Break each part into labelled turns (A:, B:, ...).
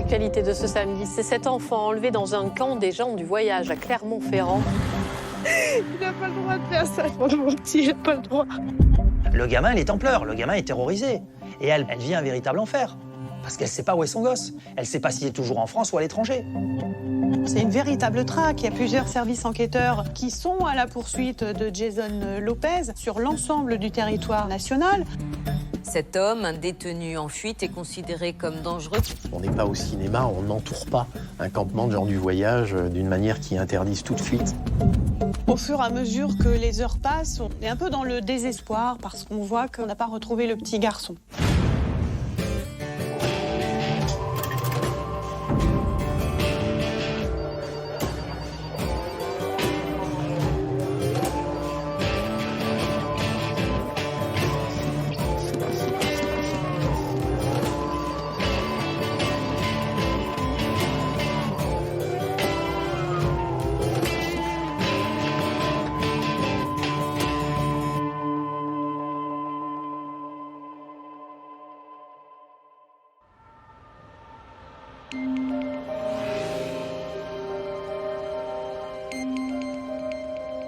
A: l'actualité de ce samedi, c'est cet enfant enlevé dans un camp des gens du voyage à Clermont-Ferrand.
B: Il n'a pas le droit de faire ça, mon petit, il n'a pas le droit.
C: Le gamin, il est en pleurs, le gamin est terrorisé. Et elle vit un véritable enfer. Parce qu'elle ne sait pas où est son gosse. Elle ne sait pas s'il est toujours en France ou à l'étranger.
D: C'est une véritable traque. Il y a plusieurs services enquêteurs qui sont à la poursuite de Jason Lopez sur l'ensemble du territoire national.
E: Cet homme, un détenu en fuite, est considéré comme dangereux.
F: On n'est pas au cinéma, on n'entoure pas un campement de gens du voyage d'une manière qui interdise toute fuite.
D: Au fur et à mesure que les heures passent, on est un peu dans le désespoir parce qu'on voit qu'on n'a pas retrouvé le petit garçon.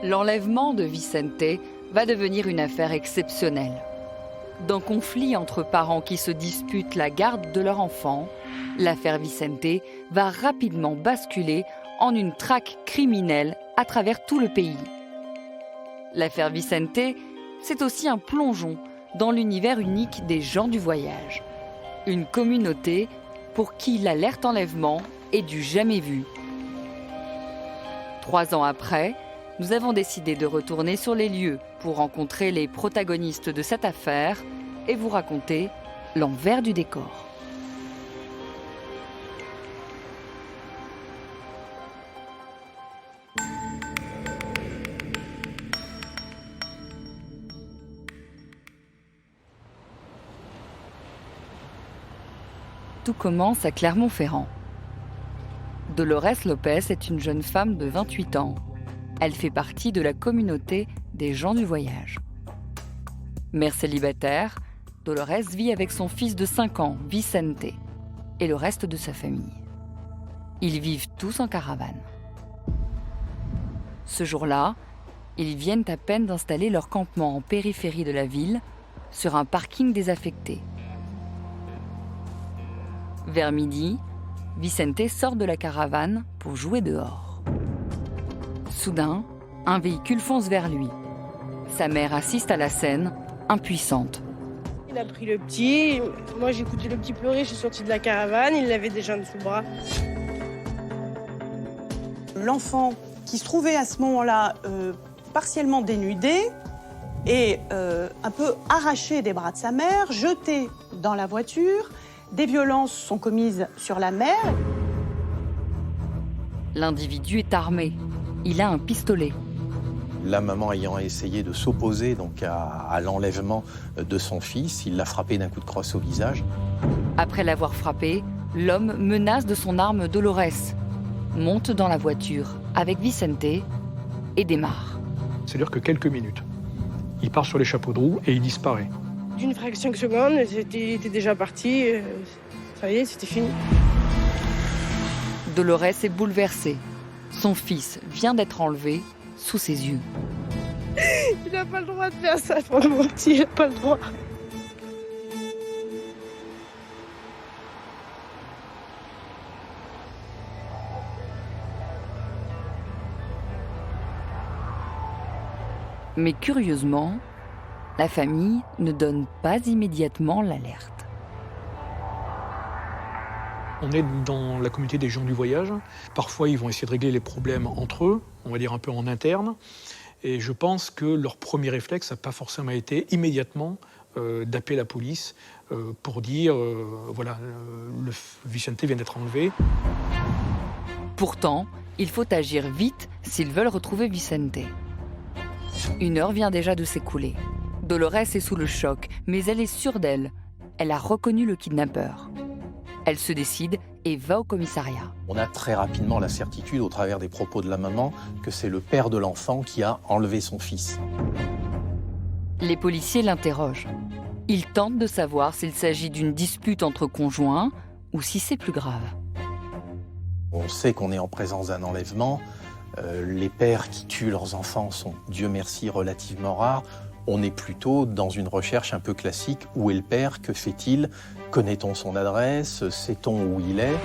G: L'enlèvement de Vicente va devenir une affaire exceptionnelle. D'un conflit entre parents qui se disputent la garde de leur enfant, l'affaire Vicente va rapidement basculer en une traque criminelle à travers tout le pays. L'affaire Vicente, c'est aussi un plongeon dans l'univers unique des gens du voyage. Une communauté pour qui l'alerte enlèvement est du jamais vu. 3 ans après, nous avons décidé de retourner sur les lieux pour rencontrer les protagonistes de cette affaire et vous raconter l'envers du décor. Tout commence à Clermont-Ferrand. Dolores Lopez est une jeune femme de 28 ans. Elle fait partie de la communauté des gens du voyage. Mère célibataire, Dolores vit avec son fils de 5 ans, Vicente, et le reste de sa famille. Ils vivent tous en caravane. Ce jour-là, ils viennent à peine d'installer leur campement en périphérie de la ville, sur un parking désaffecté. Vers midi, Vicente sort de la caravane pour jouer dehors. Soudain, un véhicule fonce vers lui. Sa mère assiste à la scène, impuissante.
B: Il a pris le petit, moi j'ai écouté le petit pleurer, je suis sortie de la caravane, il l'avait déjà sous le bras.
D: L'enfant qui se trouvait à ce moment-là partiellement dénudé et un peu arraché des bras de sa mère, jeté dans la voiture. Des violences sont commises sur la mère.
G: L'individu est armé. Il a un pistolet.
F: La maman ayant essayé de s'opposer donc à l'enlèvement de son fils, il l'a frappé d'un coup de crosse au visage.
G: Après l'avoir frappé, l'homme menace de son arme Dolores, monte dans la voiture avec Vicente et démarre.
H: Ça dure que quelques minutes. Il part sur les chapeaux de roue et il disparaît.
B: D'une fraction de seconde, il était déjà parti, ça y est, c'était fini.
G: Dolores est bouleversée. Son fils vient d'être enlevé sous ses yeux.
B: Il n'a pas le droit de faire ça, mon petit, il n'a pas le droit.
G: Mais curieusement, la famille ne donne pas immédiatement l'alerte.
H: On est dans la communauté des gens du voyage. Parfois, ils vont essayer de régler les problèmes entre eux, on va dire un peu en interne. Et je pense que leur premier réflexe n'a pas forcément été immédiatement d'appeler la police pour dire voilà, le Vicente vient d'être enlevé.
G: Pourtant, il faut agir vite s'ils veulent retrouver Vicente. 1 heure vient déjà de s'écouler. Dolores est sous le choc, mais elle est sûre d'elle. Elle a reconnu le kidnappeur. Elle se décide et va au commissariat.
F: On a très rapidement la certitude, au travers des propos de la maman, que c'est le père de l'enfant qui a enlevé son fils.
G: Les policiers l'interrogent. Ils tentent de savoir s'il s'agit d'une dispute entre conjoints ou si c'est plus grave.
F: On sait qu'on est en présence d'un enlèvement. Les pères qui tuent leurs enfants sont, Dieu merci, relativement rares. On est plutôt dans une recherche un peu classique. Où est le père? Que fait-il? Connaît-on son adresse? Sait-on où il est?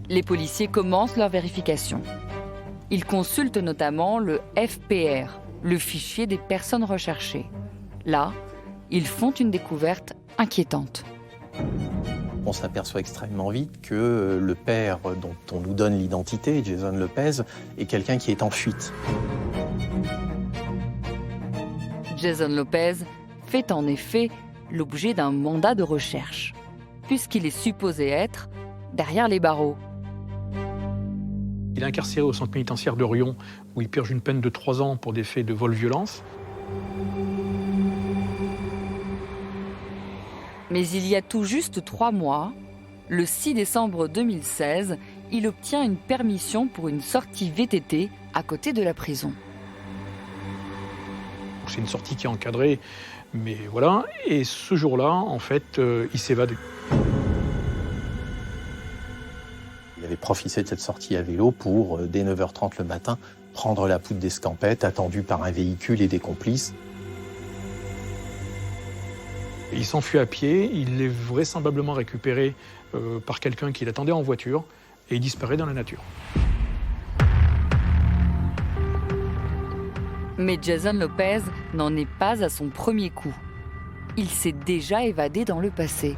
G: Les policiers commencent leur vérification. Ils consultent notamment le FPR, le fichier des personnes recherchées. Là, ils font une découverte inquiétante.
F: On s'aperçoit extrêmement vite que le père dont on nous donne l'identité, Jason Lopez, est quelqu'un qui est en fuite.
G: Jason Lopez fait en effet l'objet d'un mandat de recherche, puisqu'il est supposé être derrière les barreaux.
H: Il est incarcéré au centre pénitentiaire de Riom, où il purge une peine de 3 ans pour des faits de vol-violence.
G: Mais il y a tout juste 3 mois, le 6 décembre 2016, il obtient une permission pour une sortie VTT à côté de la prison.
H: C'est une sortie qui est encadrée, mais voilà. Et ce jour-là, en fait, il s'évade.
F: Il avait profité de cette sortie à vélo pour, dès 9h30 le matin, prendre la poudre d'escampette, attendu par un véhicule et des complices.
H: Il s'enfuit à pied, il est vraisemblablement récupéré par quelqu'un qui l'attendait en voiture et il disparaît dans la nature.
G: Mais Jason Lopez n'en est pas à son premier coup. Il s'est déjà évadé dans le passé.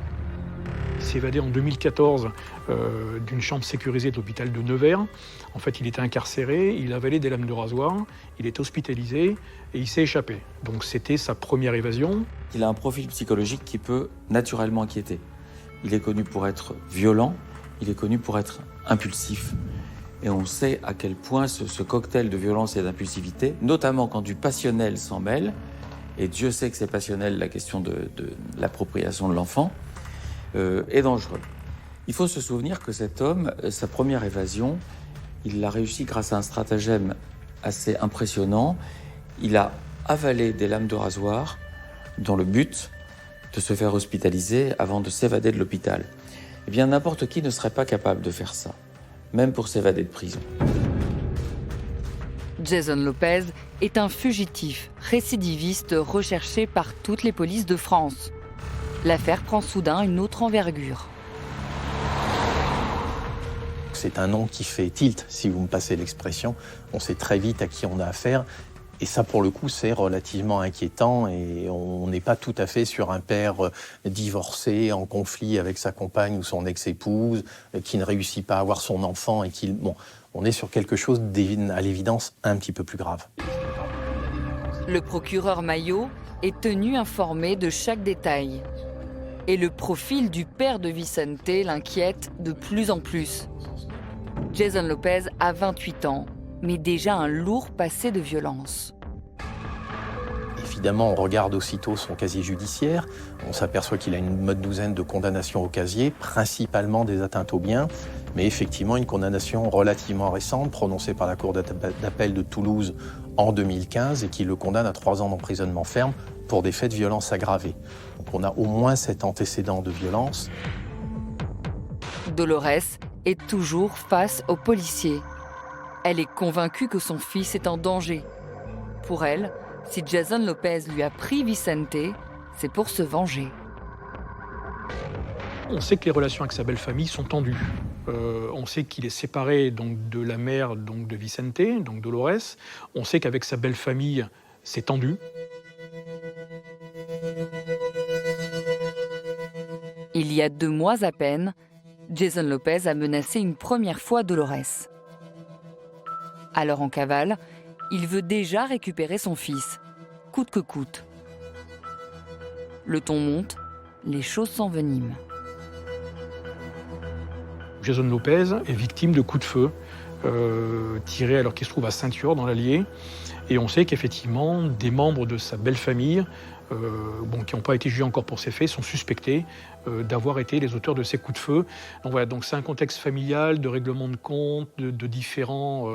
H: Il s'est évadé en 2014 d'une chambre sécurisée de l'hôpital de Nevers. En fait, il était incarcéré, il avalait des lames de rasoir, il était hospitalisé et il s'est échappé. Donc c'était sa première évasion.
I: Il a un profil psychologique qui peut naturellement inquiéter. Il est connu pour être violent, il est connu pour être impulsif. Et on sait à quel point ce cocktail de violence et d'impulsivité, notamment quand du passionnel s'en mêle, et Dieu sait que c'est passionnel, la question de l'appropriation de l'enfant, est dangereux. Il faut se souvenir que cet homme, sa première évasion, il l'a réussi grâce à un stratagème assez impressionnant. Il a avalé des lames de rasoir dans le but de se faire hospitaliser avant de s'évader de l'hôpital. Eh bien, n'importe qui ne serait pas capable de faire ça, même pour s'évader de prison.
G: Jason Lopez est un fugitif, récidiviste recherché par toutes les polices de France. L'affaire prend soudain une autre envergure.
F: C'est un nom qui fait tilt, si vous me passez l'expression. On sait très vite à qui on a affaire. Et ça, pour le coup, c'est relativement inquiétant. Et on n'est pas tout à fait sur un père divorcé, en conflit avec sa compagne ou son ex-épouse, qui ne réussit pas à avoir son enfant. Et qui, bon, on est sur quelque chose, à l'évidence, un petit peu plus grave.
G: Le procureur Maillot est tenu informé de chaque détail. Et le profil du père de Vicente l'inquiète de plus en plus. Jason Lopez a 28 ans, mais déjà un lourd passé de violence.
F: Évidemment, on regarde aussitôt son casier judiciaire. On s'aperçoit qu'il a une douzaine de condamnations au casier, principalement des atteintes aux biens, mais effectivement une condamnation relativement récente, prononcée par la Cour d'appel de Toulouse en 2015 et qui le condamne à 3 ans d'emprisonnement ferme pour des faits de violence aggravée. Donc on a au moins cet antécédent de violence.
G: Dolores est toujours face aux policiers. Elle est convaincue que son fils est en danger. Pour elle, si Jason Lopez lui a pris Vicente, c'est pour se venger.
H: On sait que les relations avec sa belle-famille sont tendues. On sait qu'il est séparé donc, de la mère donc, de Vicente, donc Dolores. On sait qu'avec sa belle-famille, c'est tendu.
G: Il y a 2 mois à peine, Jason Lopez a menacé une première fois Dolores. Alors en cavale, il veut déjà récupérer son fils, coûte que coûte. Le ton monte, les choses s'enveniment.
H: Jason Lopez est victime de coups de feu tirés alors qu'il se trouve à Saint-Thior dans l'Allier. Et on sait qu'effectivement, des membres de sa belle famille, qui n'ont pas été jugés encore pour ces faits, sont suspectés d'avoir été les auteurs de ces coups de feu. Donc voilà, donc c'est un contexte familial, de règlement de compte, de différends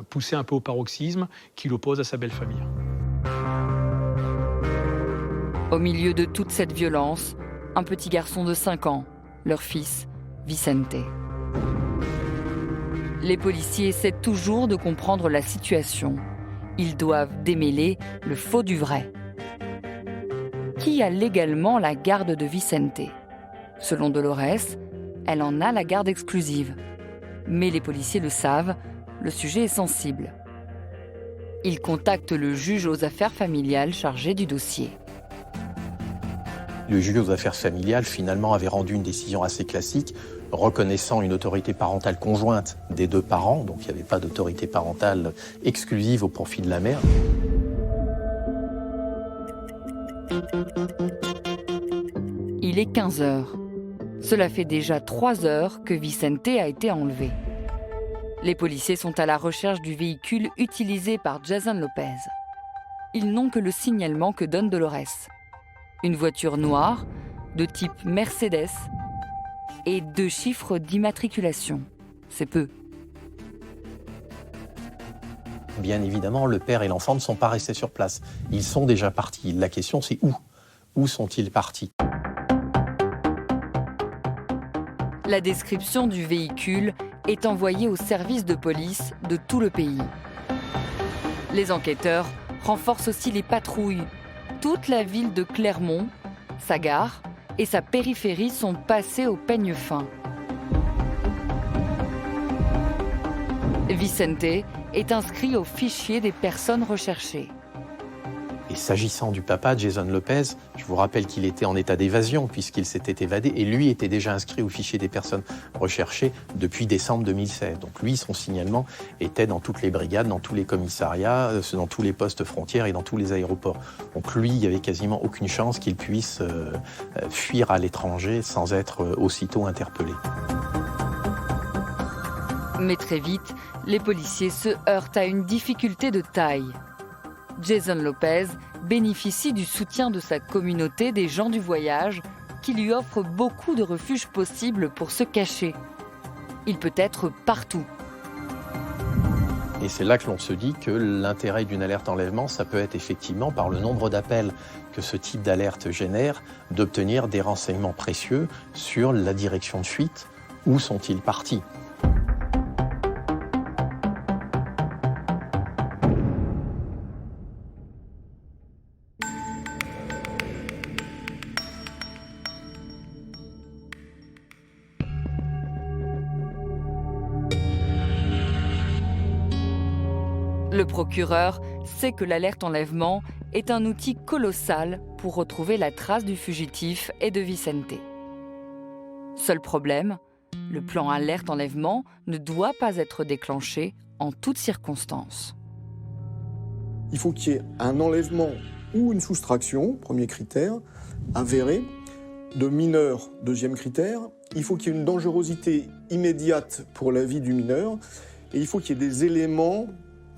H: poussés un peu au paroxysme, qui l'oppose à sa belle famille.
G: Au milieu de toute cette violence, un petit garçon de 5 ans, leur fils, Vicente. Les policiers essaient toujours de comprendre la situation. Ils doivent démêler le faux du vrai. Qui a légalement la garde de Vicente? Selon Dolores, elle en a la garde exclusive. Mais les policiers le savent, le sujet est sensible. Ils contactent le juge aux affaires familiales chargé du dossier.
F: Le juge aux affaires familiales, finalement, avait rendu une décision assez classique, reconnaissant une autorité parentale conjointe des deux parents, donc il n'y avait pas d'autorité parentale exclusive au profit de la mère.
G: Il est 15 heures. Cela fait déjà 3 heures que Vicente a été enlevé. Les policiers sont à la recherche du véhicule utilisé par Jason Lopez. Ils n'ont que le signalement que donne Dolores. Une voiture noire, de type Mercedes, et 2 chiffres d'immatriculation. C'est peu.
F: Bien évidemment, le père et l'enfant ne sont pas restés sur place. Ils sont déjà partis. La question, c'est où? Où sont-ils partis?
G: La description du véhicule est envoyée aux services de police de tout le pays. Les enquêteurs renforcent aussi les patrouilles. Toute la ville de Clermont, sa gare et sa périphérie sont passées au peigne fin. Vicente est inscrit au fichier des personnes recherchées.
F: Et s'agissant du papa, Jason Lopez, je vous rappelle qu'il était en état d'évasion puisqu'il s'était évadé et lui était déjà inscrit au fichier des personnes recherchées depuis décembre 2016. Donc lui, son signalement était dans toutes les brigades, dans tous les commissariats, dans tous les postes frontières et dans tous les aéroports. Donc lui, il n'y avait quasiment aucune chance qu'il puisse fuir à l'étranger sans être aussitôt interpellé.
G: Mais très vite, les policiers se heurtent à une difficulté de taille. Jason Lopez bénéficie du soutien de sa communauté des gens du voyage qui lui offre beaucoup de refuges possibles pour se cacher. Il peut être partout.
F: Et c'est là que l'on se dit que l'intérêt d'une alerte enlèvement, ça peut être effectivement, par le nombre d'appels que ce type d'alerte génère, d'obtenir des renseignements précieux sur la direction de fuite. Où sont-ils partis ?
G: Le procureur sait que l'alerte enlèvement est un outil colossal pour retrouver la trace du fugitif et de Vicente. Seul problème, le plan alerte enlèvement ne doit pas être déclenché en toutes circonstances.
J: Il faut qu'il y ait un enlèvement ou une soustraction, premier critère, avéré, de mineur, deuxième critère. Il faut qu'il y ait une dangerosité immédiate pour la vie du mineur et il faut qu'il y ait des éléments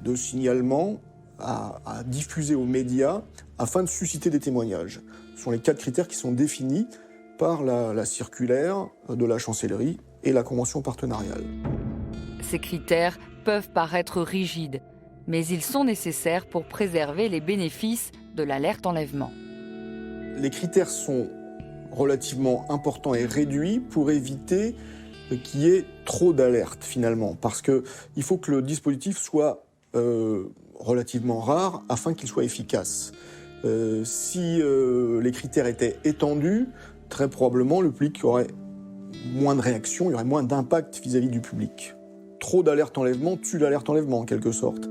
J: de signalement à diffuser aux médias afin de susciter des témoignages. Ce sont les 4 critères qui sont définis par la circulaire de la chancellerie et la convention partenariale.
G: Ces critères peuvent paraître rigides, mais ils sont nécessaires pour préserver les bénéfices de l'alerte enlèvement.
J: Les critères sont relativement importants et réduits pour éviter qu'il y ait trop d'alertes finalement, parce qu'il faut que le dispositif soit relativement rare afin qu'il soit efficace. Si les critères étaient étendus, très probablement le public aurait moins de réaction, il y aurait moins d'impact vis-à-vis du public. Trop d'alerte enlèvement tue l'alerte enlèvement en quelque sorte.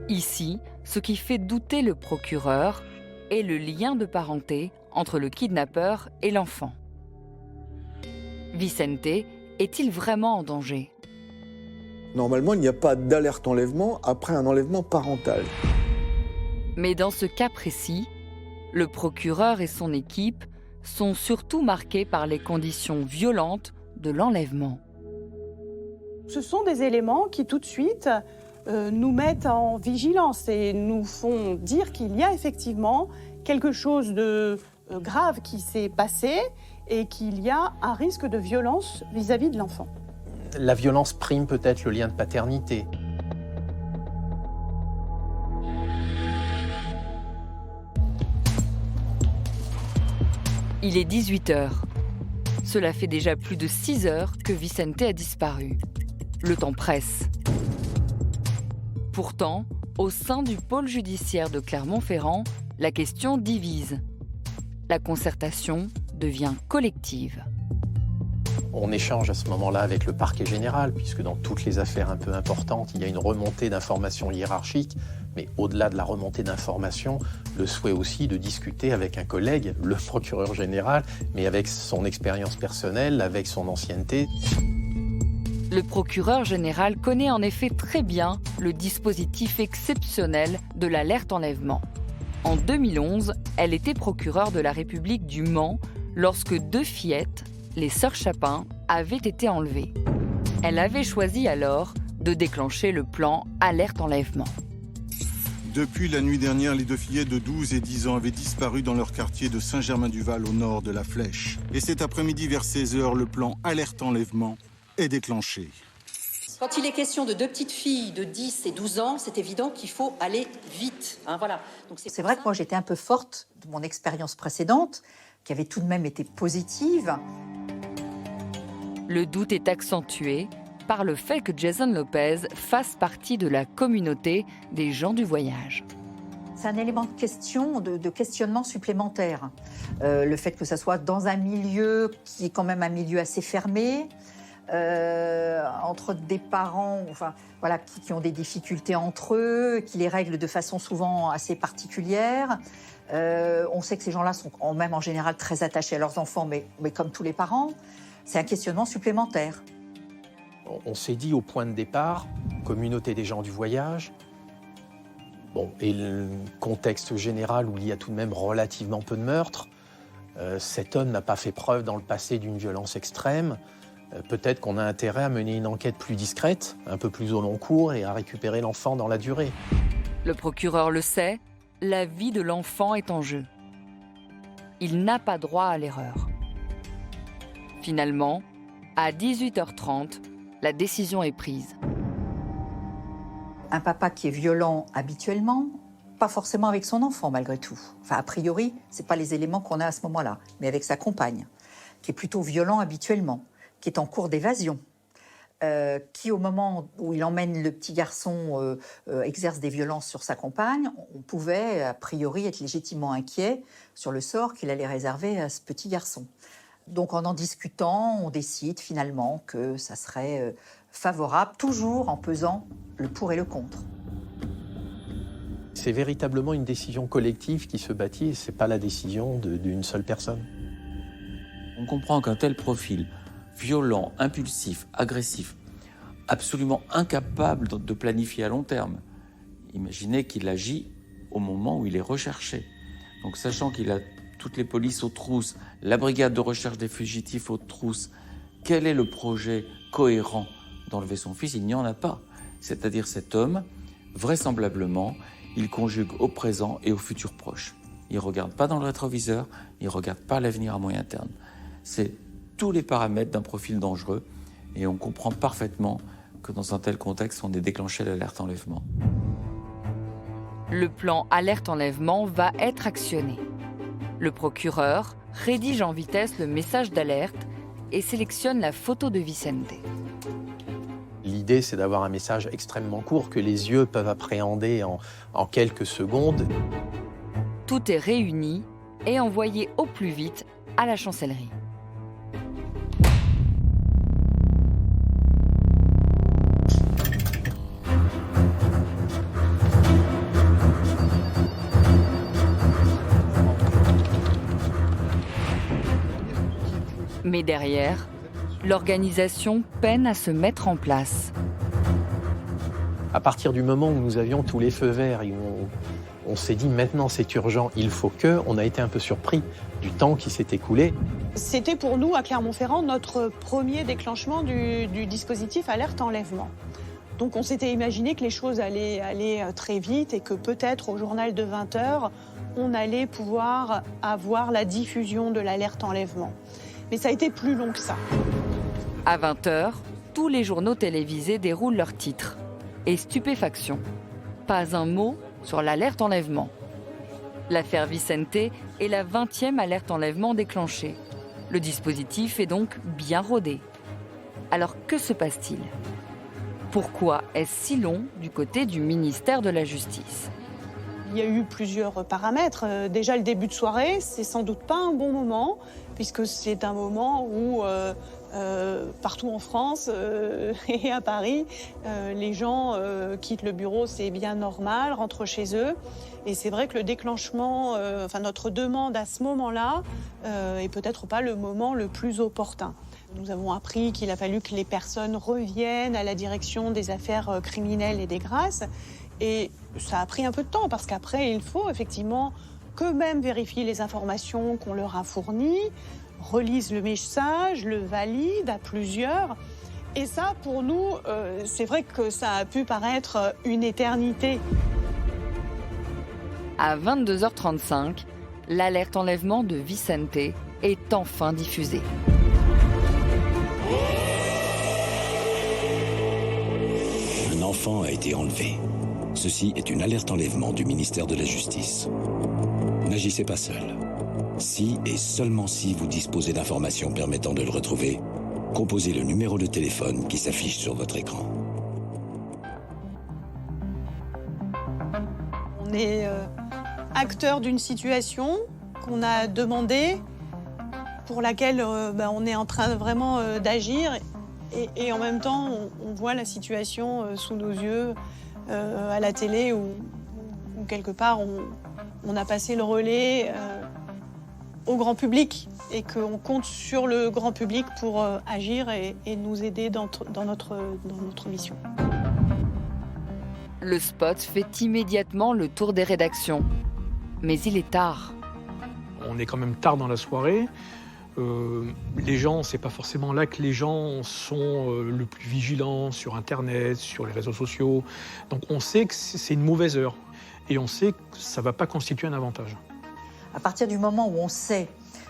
G: Ici, ce qui fait douter le procureur est le lien de parenté entre le kidnappeur et l'enfant. Vicente est-il vraiment en danger ?
J: Normalement, il n'y a pas d'alerte enlèvement après un enlèvement parental.
G: Mais dans ce cas précis, le procureur et son équipe sont surtout marqués par les conditions violentes de l'enlèvement.
D: Ce sont des éléments qui tout de suite nous mettent en vigilance et nous font dire qu'il y a effectivement quelque chose de grave qui s'est passé et qu'il y a un risque de violence vis-à-vis de l'enfant.
F: La violence prime peut-être le lien de paternité.
G: Il est 18h. Cela fait déjà plus de 6 heures que Vicente a disparu. Le temps presse. Pourtant, au sein du pôle judiciaire de Clermont-Ferrand, la question divise. La concertation devient collective.
F: On échange à ce moment-là avec le parquet général, puisque dans toutes les affaires un peu importantes, il y a une remontée d'informations hiérarchiques, mais au-delà de la remontée d'informations, le souhait aussi de discuter avec un collègue, le procureur général, mais avec son expérience personnelle, avec son ancienneté.
G: Le procureur général connaît en effet très bien le dispositif exceptionnel de l'alerte enlèvement. En 2011, elle était procureure de la République du Mans lorsque 2 fillettes, les sœurs Chapin, avaient été enlevées. Elle avait choisi alors de déclencher le plan alerte enlèvement.
K: Depuis la nuit dernière, les 2 fillettes de 12 et 10 ans avaient disparu dans leur quartier de Saint-Germain-du-Val au nord de la Flèche. Et cet après-midi vers 16 h, le plan alerte enlèvement est déclenché.
L: Quand il est question de 2 petites filles de 10 et 12 ans, c'est évident qu'il faut aller vite. Voilà.
M: C'est vrai que moi j'étais un peu forte de mon expérience précédente, qui avait tout de même été positive.
G: Le doute est accentué par le fait que Jason Lopez fasse partie de la communauté des gens du voyage.
M: C'est un élément de questionnement supplémentaire. Le fait que ça soit dans un milieu qui est quand même un milieu assez fermé, entre des parents qui ont des difficultés entre eux, qui les règlent de façon souvent assez particulière. On sait que ces gens-là sont même en général très attachés à leurs enfants, mais comme tous les parents, c'est un questionnement supplémentaire.
F: On s'est dit au point de départ, communauté des gens du voyage, et le contexte général où il y a tout de même relativement peu de meurtres, cet homme n'a pas fait preuve dans le passé d'une violence extrême. Peut-être qu'on a intérêt à mener une enquête plus discrète, un peu plus au long cours et à récupérer l'enfant dans la durée.
G: Le procureur le sait, la vie de l'enfant est en jeu. Il n'a pas droit à l'erreur. Finalement, à 18h30, la décision est prise.
M: Un papa qui est violent habituellement, pas forcément avec son enfant malgré tout. A priori, ce n'est pas les éléments qu'on a à ce moment-là, mais avec sa compagne, qui est plutôt violent habituellement, qui est en cours d'évasion, qui au moment où il emmène le petit garçon exerce des violences sur sa compagne, on pouvait a priori être légitimement inquiet sur le sort qu'il allait réserver à ce petit garçon. Donc en discutant, on décide finalement que ça serait favorable, toujours en pesant le pour et le contre.
F: C'est véritablement une décision collective qui se bâtit, et ce n'est pas la décision d'une seule personne.
I: On comprend qu'un tel profil, violent, impulsif, agressif, absolument incapable de planifier à long terme, imaginez qu'il agit au moment où il est recherché. Donc sachant qu'il a toutes les polices aux trousses, la brigade de recherche des fugitifs aux trousses, quel est le projet cohérent d'enlever son fils? Il n'y en a pas. C'est-à-dire cet homme, vraisemblablement, il conjugue au présent et au futur proche. Il ne regarde pas dans le rétroviseur, il ne regarde pas l'avenir à moyen terme. C'est tous les paramètres d'un profil dangereux et on comprend parfaitement que dans un tel contexte, on ait déclenché l'alerte enlèvement.
G: Le plan alerte enlèvement va être actionné. Le procureur rédige en vitesse le message d'alerte et sélectionne la photo de Vicente.
F: L'idée, c'est d'avoir un message extrêmement court que les yeux peuvent appréhender en quelques secondes.
G: Tout est réuni et envoyé au plus vite à la chancellerie. Mais derrière, l'organisation peine à se mettre en place.
F: À partir du moment où nous avions tous les feux verts et où on s'est dit maintenant c'est urgent, il faut que, on a été un peu surpris du temps qui s'est écoulé.
D: C'était pour nous, à Clermont-Ferrand, notre premier déclenchement du dispositif alerte enlèvement. Donc on s'était imaginé que les choses allaient aller très vite et que peut-être au journal de 20h, on allait pouvoir avoir la diffusion de l'alerte enlèvement. Mais ça a été plus long que ça.
G: À 20h, tous les journaux télévisés déroulent leurs titres. Et stupéfaction, pas un mot sur l'alerte enlèvement. L'affaire Vicente est la 20e alerte enlèvement déclenchée. Le dispositif est donc bien rodé. Alors que se passe-t-il ? Pourquoi est-ce si long du côté du ministère de la Justice ?
D: Il y a eu plusieurs paramètres. Déjà, le début de soirée, c'est sans doute pas un bon moment, puisque c'est un moment où, partout en France et à Paris, les gens quittent le bureau, c'est bien normal, rentrent chez eux. Et c'est vrai que le déclenchement, notre demande à ce moment-là, est peut-être pas le moment le plus opportun. Nous avons appris qu'il a fallu que les personnes reviennent à la direction des affaires criminelles et des grâces. Et ça a pris un peu de temps, parce qu'après, il faut effectivement qu'eux-mêmes vérifient les informations qu'on leur a fournies, relisent le message, le valident à plusieurs. Et ça, pour nous, c'est vrai que ça a pu paraître une éternité.
G: À 22h35, l'alerte enlèvement de Vicente est enfin diffusée.
N: Un enfant a été enlevé. Ceci est une alerte enlèvement du ministère de la Justice. N'agissez pas seul. Si et seulement si vous disposez d'informations permettant de le retrouver, composez le numéro de téléphone qui s'affiche sur votre écran.
D: On est acteur d'une situation qu'on a demandée, pour laquelle on est en train vraiment d'agir. Et en même temps, on voit la situation sous nos yeux à la télé, où quelque part, on a passé le relais au grand public, et qu'on compte sur le grand public pour agir et nous aider dans notre mission.
G: Le spot fait immédiatement le tour des rédactions. Mais il est tard.
H: On est quand même tard dans la soirée. Les gens, c'est pas forcément là que les gens sont le plus vigilants sur Internet, sur les réseaux sociaux. Donc on sait que c'est une mauvaise heure. Et on sait que ça va pas constituer un avantage.
M: À partir du moment où on sait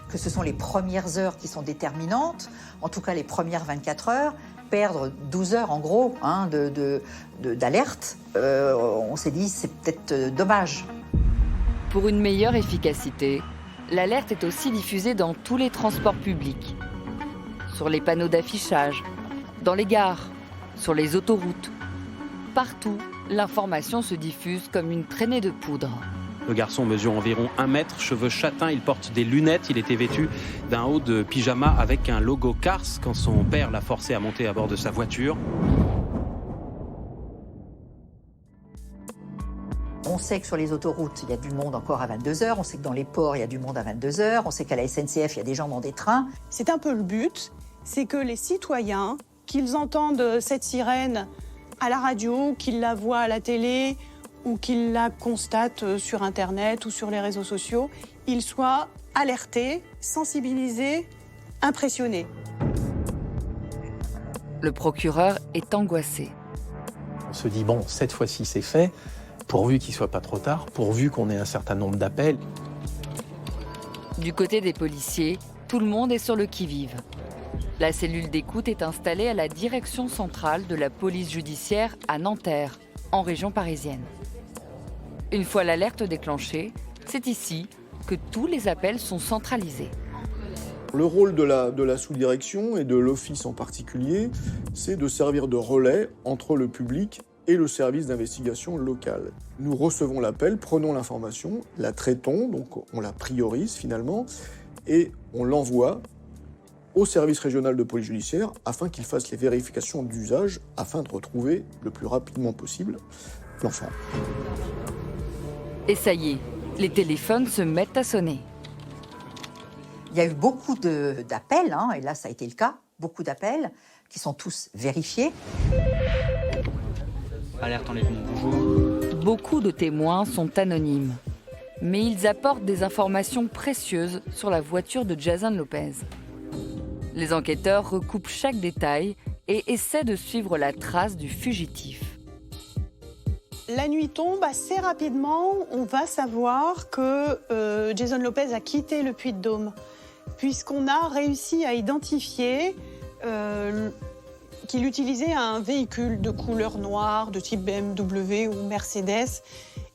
M: que ce sont les premières heures qui sont déterminantes, en tout cas les premières 24 heures, perdre 12 heures en gros d'alerte, on s'est dit c'est peut-être dommage.
G: Pour une meilleure efficacité, l'alerte est aussi diffusée dans tous les transports publics, sur les panneaux d'affichage, dans les gares, sur les autoroutes. Partout, l'information se diffuse comme une traînée de poudre.
O: Le garçon mesure environ 1 mètre, cheveux châtains, il porte des lunettes, il était vêtu d'un haut de pyjama avec un logo Cars quand son père l'a forcé à monter à bord de sa voiture.
M: On sait que sur les autoroutes, il y a du monde encore à 22h, on sait que dans les ports, il y a du monde à 22h, on sait qu'à la SNCF, il y a des gens dans des trains.
D: C'est un peu le but, c'est que les citoyens, qu'ils entendent cette sirène à la radio, qu'ils la voient à la télé, ou qu'ils la constatent sur Internet ou sur les réseaux sociaux, ils soient alertés, sensibilisés, impressionnés.
G: Le procureur est angoissé.
F: On se dit, bon, cette fois-ci c'est fait, pourvu qu'il ne soit pas trop tard, pourvu qu'on ait un certain nombre d'appels.
G: Du côté des policiers, tout le monde est sur le qui-vive. La cellule d'écoute est installée à la direction centrale de la police judiciaire à Nanterre, en région parisienne. Une fois l'alerte déclenchée, c'est ici que tous les appels sont centralisés.
J: Le rôle de la sous-direction et de l'office en particulier, c'est de servir de relais entre le public et le service d'investigation local. Nous recevons l'appel, prenons l'information, la traitons, donc on la priorise finalement, et on l'envoie au service régional de police judiciaire afin qu'il fasse les vérifications d'usage afin de retrouver le plus rapidement possible l'enfant.
G: Et ça y est, les téléphones se mettent à sonner.
M: Il y a eu beaucoup d'appels, et là ça a été le cas, beaucoup d'appels qui sont tous vérifiés.
P: Alerte enlèvement, bonjour.
G: Beaucoup de témoins sont anonymes, mais ils apportent des informations précieuses sur la voiture de Jason Lopez. Les enquêteurs recoupent chaque détail et essaient de suivre la trace du fugitif.
D: La nuit tombe, assez rapidement, on va savoir que Jason Lopez a quitté le Puy-de-Dôme, puisqu'on a réussi à identifier qu'il utilisait un véhicule de couleur noire, de type BMW ou Mercedes.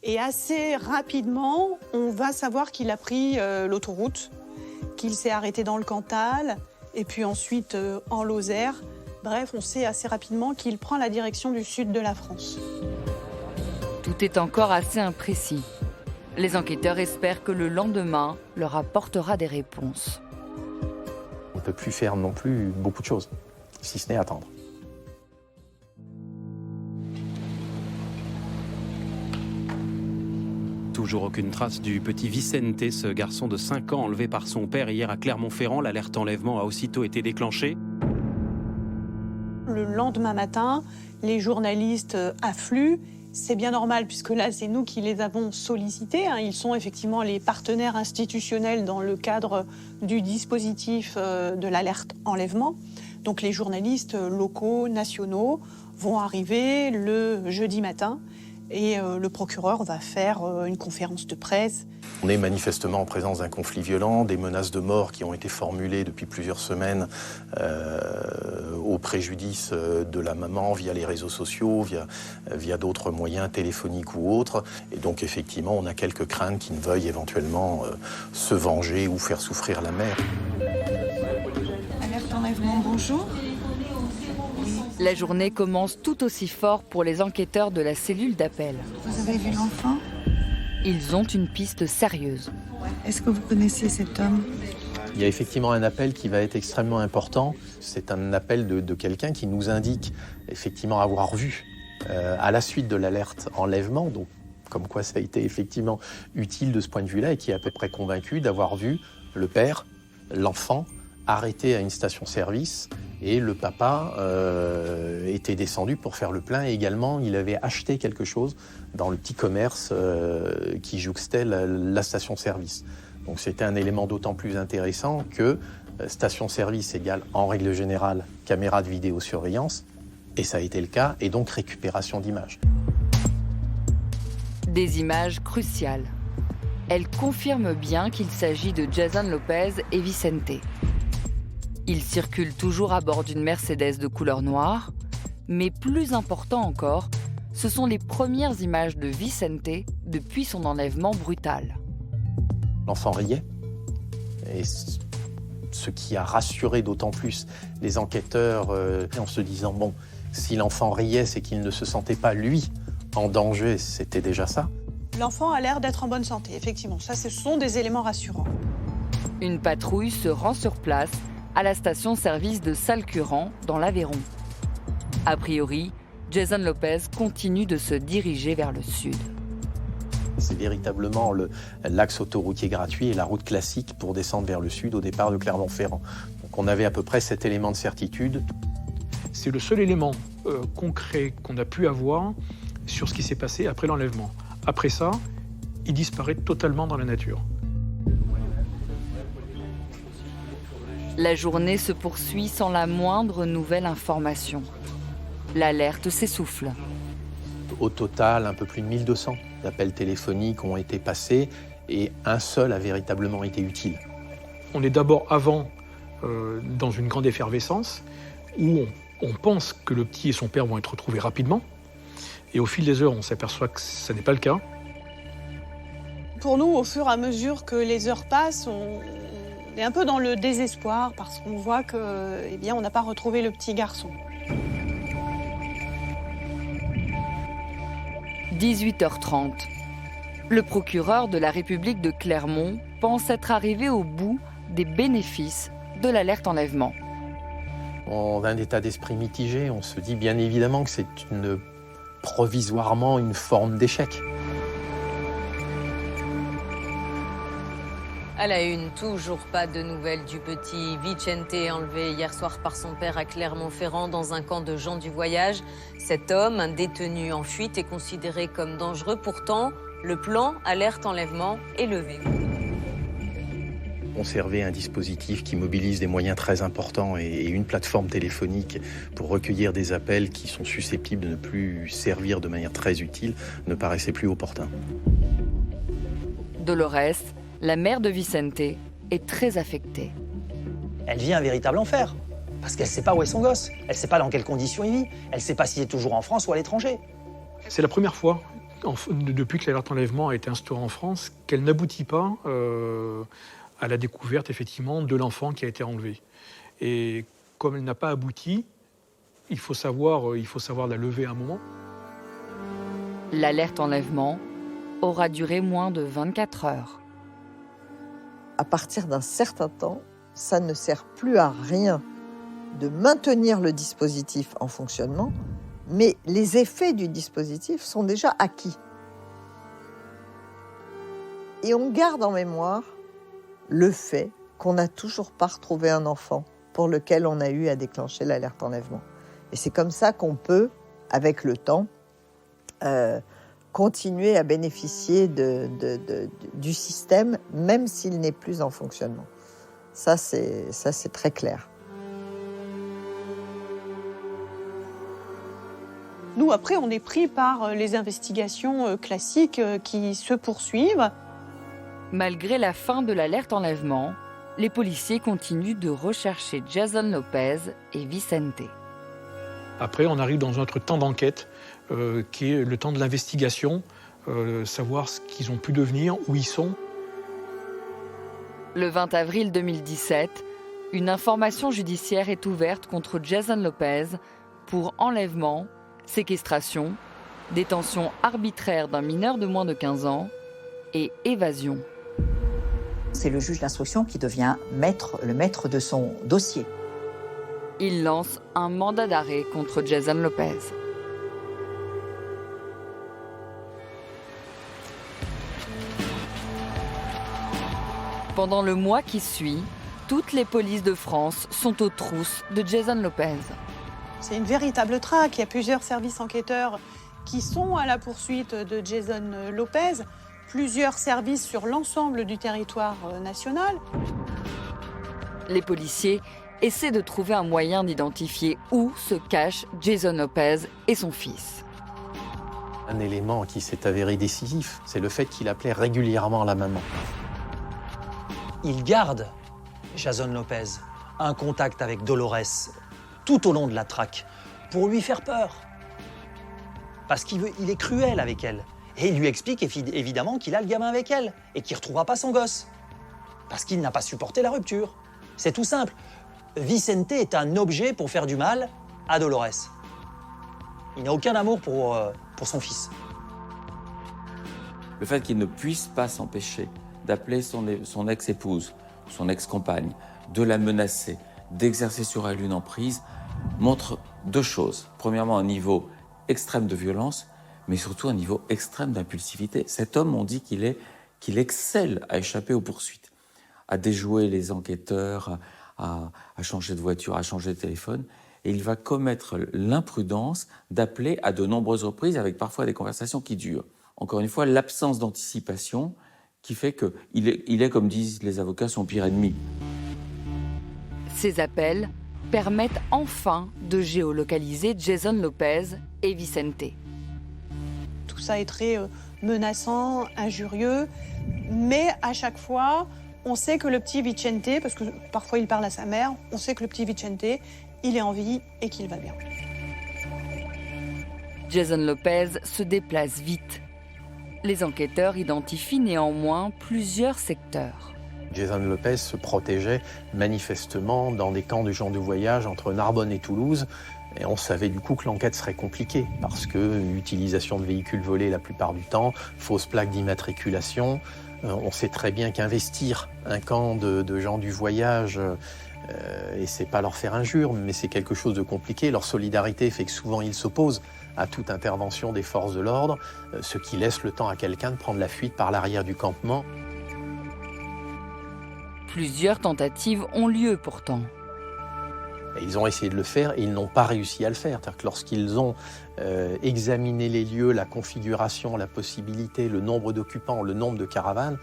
D: Et assez rapidement, on va savoir qu'il a pris l'autoroute, qu'il s'est arrêté dans le Cantal, et puis ensuite en Lozère. Bref, on sait assez rapidement qu'il prend la direction du sud de la France.
G: Tout est encore assez imprécis. Les enquêteurs espèrent que le lendemain leur apportera des réponses.
F: On ne peut plus faire non plus beaucoup de choses, si ce n'est attendre.
O: Toujours aucune trace du petit Vicente, ce garçon de 5 ans enlevé par son père hier à Clermont-Ferrand. L'alerte enlèvement a aussitôt été déclenchée.
D: Le lendemain matin, les journalistes affluent. C'est bien normal puisque là, c'est nous qui les avons sollicités. Ils sont effectivement les partenaires institutionnels dans le cadre du dispositif de l'alerte enlèvement. Donc les journalistes locaux, nationaux vont arriver le jeudi matin et le procureur va faire une conférence de presse.
F: On est manifestement en présence d'un conflit violent, des menaces de mort qui ont été formulées depuis plusieurs semaines au préjudice de la maman via les réseaux sociaux, via d'autres moyens téléphoniques ou autres. Et donc effectivement, on a quelques craintes qui ne veuillent éventuellement se venger ou faire souffrir la mère.
D: Alerte enlèvement, bonjour.
G: La journée commence tout aussi fort pour les enquêteurs de la cellule d'appel.
Q: Vous avez vu l'enfant ?
G: Ils ont une piste sérieuse.
Q: Est-ce que vous connaissez cet homme ?
F: Il y a effectivement un appel qui va être extrêmement important. C'est un appel de quelqu'un qui nous indique effectivement avoir vu, à la suite de l'alerte enlèvement, donc comme quoi ça a été effectivement utile de ce point de vue-là, et qui est à peu près convaincu d'avoir vu le père, l'enfant, arrêté à une station-service, et le papa était descendu pour faire le plein, et également il avait acheté quelque chose dans le petit commerce qui jouxtait la station-service. Donc c'était un élément d'autant plus intéressant que station-service égale en règle générale caméra de vidéosurveillance, et ça a été le cas, et donc récupération d'images.
G: Des images cruciales. Elles confirment bien qu'il s'agit de Jason Lopez et Vicente. Ils circulent toujours à bord d'une Mercedes de couleur noire, mais plus important encore, ce sont les premières images de Vicente depuis son enlèvement brutal.
F: L'enfant riait, et ce qui a rassuré d'autant plus les enquêteurs en se disant, bon, si l'enfant riait, c'est qu'il ne se sentait pas, lui, en danger, c'était déjà ça.
D: L'enfant a l'air d'être en bonne santé, effectivement. Ça, ce sont des éléments rassurants.
G: Une patrouille se rend sur place à la station-service de Salcuran, dans l'Aveyron. A priori, Jason Lopez continue de se diriger vers le sud.
F: C'est véritablement l'axe autoroutier gratuit et la route classique pour descendre vers le sud au départ de Clermont-Ferrand. Donc on avait à peu près cet élément de certitude.
H: C'est le seul élément concret qu'on a pu avoir sur ce qui s'est passé après l'enlèvement. Après ça, il disparaît totalement dans la nature.
G: La journée se poursuit sans la moindre nouvelle information. L'alerte s'essouffle.
F: Au total, un peu plus de 1200 appels téléphoniques ont été passés et un seul a véritablement été utile.
H: On est d'abord dans une grande effervescence où on pense que le petit et son père vont être retrouvés rapidement. Et au fil des heures, on s'aperçoit que ce n'est pas le cas.
D: Pour nous, au fur et à mesure que les heures passent, on est un peu dans le désespoir parce qu'on voit que, on n'a pas retrouvé le petit garçon.
G: 18h30. Le procureur de la République de Clermont pense être arrivé au bout des bénéfices de l'alerte enlèvement.
F: On a un état d'esprit mitigé. On se dit bien évidemment que c'est provisoirement une forme d'échec.
E: À la une, toujours pas de nouvelles du petit Vicente enlevé hier soir par son père à Clermont-Ferrand dans un camp de gens du voyage. Cet homme, un détenu en fuite, est considéré comme dangereux. Pourtant, le plan alerte enlèvement est levé.
F: Conserver un dispositif qui mobilise des moyens très importants et une plateforme téléphonique pour recueillir des appels qui sont susceptibles de ne plus servir de manière très utile ne paraissait plus opportun.
G: Dolores, la mère de Vicente, est très affectée.
C: Elle vit un véritable enfer. Parce qu'elle ne sait pas où est son gosse. Elle ne sait pas dans quelles conditions il vit. Elle ne sait pas s'il est toujours en France ou à l'étranger.
H: C'est la première fois, depuis que l'alerte enlèvement a été instaurée en France, qu'elle n'aboutit pas à la découverte effectivement de l'enfant qui a été enlevé. Et comme elle n'a pas abouti, il faut savoir la lever à un moment.
G: L'alerte enlèvement aura duré moins de 24 heures.
R: À partir d'un certain temps, ça ne sert plus à rien de maintenir le dispositif en fonctionnement, mais les effets du dispositif sont déjà acquis. Et on garde en mémoire le fait qu'on n'a toujours pas retrouvé un enfant pour lequel on a eu à déclencher l'alerte enlèvement. Et c'est comme ça qu'on peut, avec le temps, continuer à bénéficier du système, même s'il n'est plus en fonctionnement. Ça, c'est très clair.
D: Nous, après, on est pris par les investigations classiques qui se poursuivent.
G: Malgré la fin de l'alerte enlèvement, les policiers continuent de rechercher Jason Lopez et Vicente.
H: Après, on arrive dans notre temps d'enquête, qui est le temps de l'investigation, savoir ce qu'ils ont pu devenir, où ils sont.
G: Le 20 avril 2017, une information judiciaire est ouverte contre Jason Lopez pour enlèvement, séquestration, détention arbitraire d'un mineur de moins de 15 ans et évasion.
M: C'est le juge d'instruction qui devient le maître de son dossier.
G: Il lance un mandat d'arrêt contre Jason Lopez. Pendant le mois qui suit, toutes les polices de France sont aux trousses de Jason Lopez.
D: C'est une véritable traque. Il y a plusieurs services enquêteurs qui sont à la poursuite de Jason Lopez, plusieurs services sur l'ensemble du territoire national.
G: Les policiers essaient de trouver un moyen d'identifier où se cachent Jason Lopez et son fils.
F: Un élément qui s'est avéré décisif, c'est le fait qu'il appelait régulièrement la maman.
C: Il garde, Jason Lopez, un contact avec Dolores tout au long de la traque pour lui faire peur. Parce qu'il est cruel avec elle. Et il lui explique évidemment qu'il a le gamin avec elle et qu'il ne retrouvera pas son gosse. Parce qu'il n'a pas supporté la rupture. C'est tout simple. Vicente est un objet pour faire du mal à Dolores. Il n'a aucun amour pour son fils.
I: Le fait qu'il ne puisse pas s'empêcher d'appeler son ex-épouse, son ex-compagne, de la menacer, d'exercer sur elle une emprise, montre deux choses. Premièrement, un niveau extrême de violence, mais surtout un niveau extrême d'impulsivité. Cet homme, on dit qu'il excelle à échapper aux poursuites, à déjouer les enquêteurs, à changer de voiture, à changer de téléphone. Et il va commettre l'imprudence d'appeler à de nombreuses reprises, avec parfois des conversations qui durent. Encore une fois, l'absence d'anticipation qui fait qu'il est, comme disent les avocats, son pire ennemi.
G: Ces appels permettent enfin de géolocaliser Jason Lopez et Vicente.
D: Tout ça est très menaçant, injurieux, mais à chaque fois, on sait que le petit Vicente, parce que parfois il parle à sa mère, on sait que le petit Vicente, il est en vie et qu'il va bien.
G: Jason Lopez se déplace vite. Les enquêteurs identifient néanmoins plusieurs secteurs.
F: Jason Lopez se protégeait manifestement dans des camps de gens du voyage entre Narbonne et Toulouse. Et on savait du coup que l'enquête serait compliquée parce que utilisation de véhicules volés la plupart du temps, fausses plaques d'immatriculation. On sait très bien qu'investir un camp de gens du voyage, et c'est pas leur faire injure, mais c'est quelque chose de compliqué. Leur solidarité fait que souvent ils s'opposent à toute intervention des forces de l'ordre, ce qui laisse le temps à quelqu'un de prendre la fuite par l'arrière du campement.
G: Plusieurs tentatives ont lieu pourtant.
F: Et ils ont essayé de le faire et ils n'ont pas réussi à le faire. C'est-à-dire que lorsqu'ils ont examiné les lieux, la configuration, la possibilité, le nombre d'occupants, le nombre de caravanes,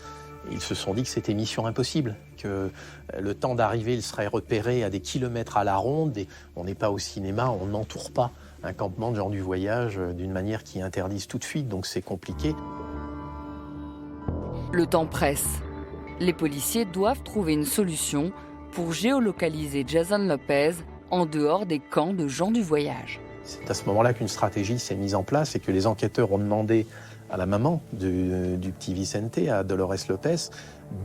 F: ils se sont dit que c'était mission impossible, que le temps d'arriver, il serait repéré à des kilomètres à la ronde. Et on n'est pas au cinéma, on n'entoure pas un campement de gens du voyage d'une manière qui interdise toute fuite, donc c'est compliqué.
G: Le temps presse. Les policiers doivent trouver une solution pour géolocaliser Jason Lopez en dehors des camps de gens du voyage.
F: C'est à ce moment-là qu'une stratégie s'est mise en place et que les enquêteurs ont demandé à la maman du petit Vicente, à Dolores Lopez,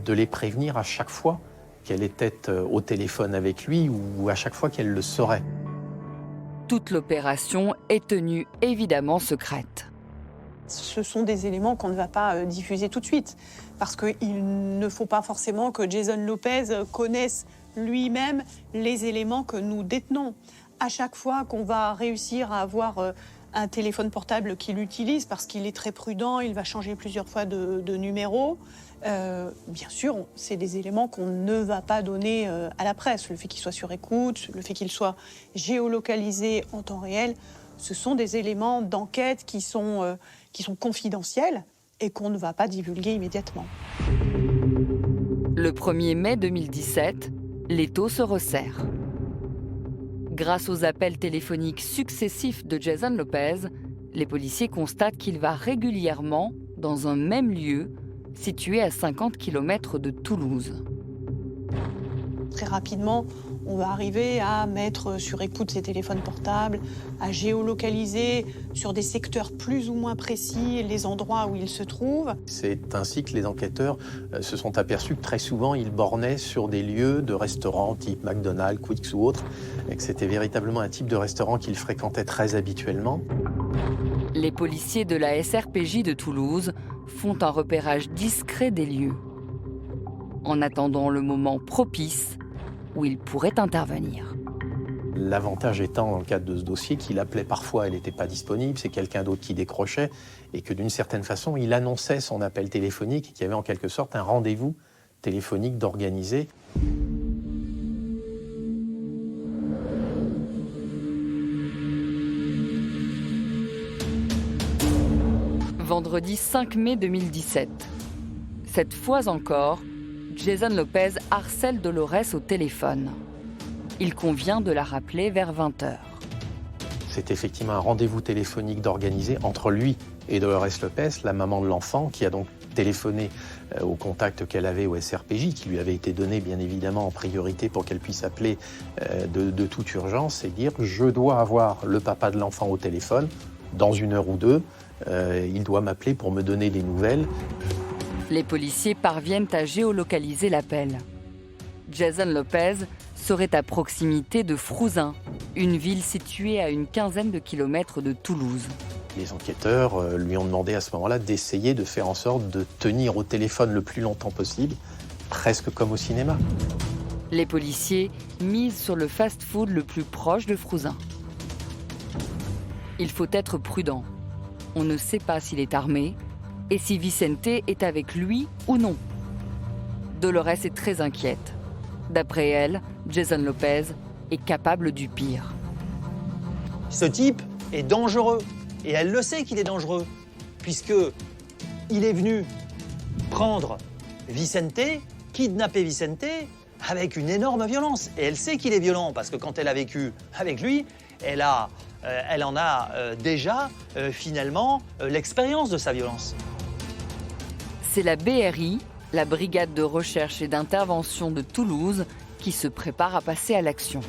F: de les prévenir à chaque fois qu'elle était au téléphone avec lui ou à chaque fois qu'elle le saurait.
G: Toute l'opération est tenue évidemment secrète.
D: Ce sont des éléments qu'on ne va pas diffuser tout de suite, parce qu'il ne faut pas forcément que Jason Lopez connaisse lui-même les éléments que nous détenons. À chaque fois qu'on va réussir à avoir un téléphone portable qu'il utilise, parce qu'il est très prudent, il va changer plusieurs fois de numéro, bien sûr, c'est des éléments qu'on ne va pas donner à la presse. Le fait qu'il soit sur écoute, le fait qu'il soit géolocalisé en temps réel, ce sont des éléments d'enquête qui sont confidentiels et qu'on ne va pas divulguer immédiatement.
G: Le 1er mai 2017, l'étau se resserre. Grâce aux appels téléphoniques successifs de Jason Lopez, les policiers constatent qu'il va régulièrement dans un même lieu, situé à 50 km de Toulouse.
D: Très rapidement, on va arriver à mettre sur écoute ses téléphones portables, à géolocaliser sur des secteurs plus ou moins précis les endroits où il se trouve.
F: C'est ainsi que les enquêteurs se sont aperçus que très souvent, ils bornaient sur des lieux de restaurants type McDonald's, Quicks ou autres, et que c'était véritablement un type de restaurant qu'ils fréquentaient très habituellement.
G: Les policiers de la SRPJ de Toulouse font un repérage discret des lieux, en attendant le moment propice où ils pourraient intervenir.
F: L'avantage étant, dans le cadre de ce dossier, qu'il appelait parfois, elle n'était pas disponible, c'est quelqu'un d'autre qui décrochait, et que d'une certaine façon, il annonçait son appel téléphonique, et qu'il y avait en quelque sorte un rendez-vous téléphonique d'organiser.
G: Vendredi 5 mai 2017. Cette fois encore, Jason Lopez harcèle Dolores au téléphone. Il convient de la rappeler vers 20h.
F: C'est effectivement un rendez-vous téléphonique d'organiser entre lui et Dolores Lopez, la maman de l'enfant, qui a donc téléphoné au contact qu'elle avait au SRPJ, qui lui avait été donné bien évidemment en priorité pour qu'elle puisse appeler de toute urgence et dire « Je dois avoir le papa de l'enfant au téléphone dans 1 heure ou 2, il doit m'appeler pour me donner des nouvelles ».
G: Les policiers parviennent à géolocaliser l'appel. Jason Lopez serait à proximité de Frouzin, une ville située à une quinzaine de kilomètres de Toulouse.
F: Les enquêteurs lui ont demandé à ce moment-là d'essayer de faire en sorte de tenir au téléphone le plus longtemps possible, presque comme au cinéma.
G: Les policiers misent sur le fast-food le plus proche de Frouzin. Il faut être prudent. On ne sait pas s'il est armé et si Vicente est avec lui ou non. Dolores est très inquiète. D'après elle, Jason Lopez est capable du pire.
C: Ce type est dangereux. Et elle le sait qu'il est dangereux, puisqu'il est venu prendre Vicente, kidnapper Vicente, avec une énorme violence. Et elle sait qu'il est violent, parce que quand elle a vécu avec lui, elle en a déjà, finalement, l'expérience de sa violence.
G: C'est la BRI, la Brigade de recherche et d'intervention de Toulouse, qui se prépare à passer à l'action.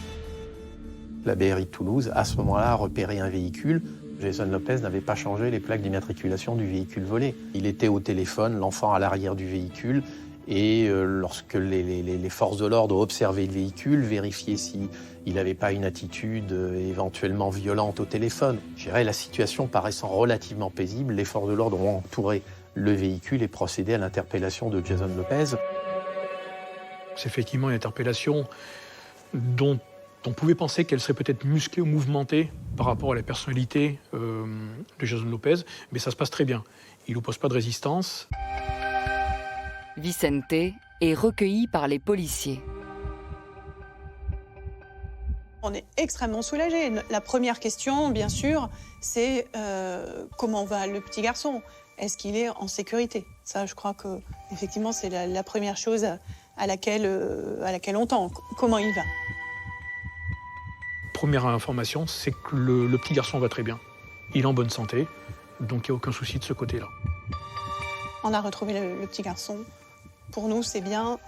F: La BRI de Toulouse, à ce moment-là, a repéré un véhicule. Jason Lopez n'avait pas changé les plaques d'immatriculation du véhicule volé. Il était au téléphone, l'enfant à l'arrière du véhicule, et lorsque les forces de l'ordre ont observé le véhicule, vérifié s'il n'avait pas une attitude éventuellement violente au téléphone. Je dirais, la situation paraissant relativement paisible, les forces de l'ordre ont entouré le véhicule et procédé à l'interpellation de Jason Lopez.
H: C'est effectivement une interpellation dont on pouvait penser qu'elle serait peut-être musclée ou mouvementée par rapport à la personnalité de Jason Lopez, mais ça se passe très bien. Il n'oppose pas de résistance.
G: Vicente est recueilli par les policiers.
D: On est extrêmement soulagés. La première question, bien sûr, c'est comment va le petit garçon ? Est-ce qu'il est en sécurité ? Ça, je crois que effectivement, c'est la première chose à laquelle on tend. Comment il va ?
H: Première information, c'est que le petit garçon va très bien. Il est en bonne santé, donc il n'y a aucun souci de ce côté-là.
D: On a retrouvé le petit garçon. Pour nous, c'est bien.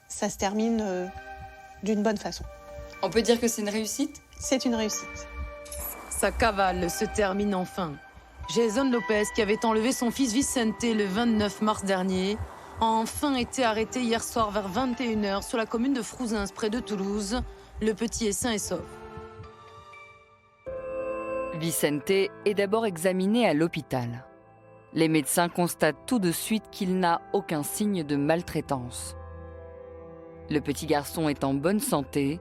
D: Ça se termine d'une bonne façon.
S: On peut dire que c'est une réussite ?
D: C'est une réussite.
A: Sa cavale se termine enfin.
S: Jason Lopez, qui avait enlevé son fils Vicente le 29 mars dernier, a enfin été arrêté hier soir vers 21h sur la commune de Frouzins, près de Toulouse. Le petit est sain et sauf.
G: Vicente est d'abord examiné à l'hôpital. Les médecins constatent tout de suite qu'il n'a aucun signe de maltraitance. Le petit garçon est en bonne santé.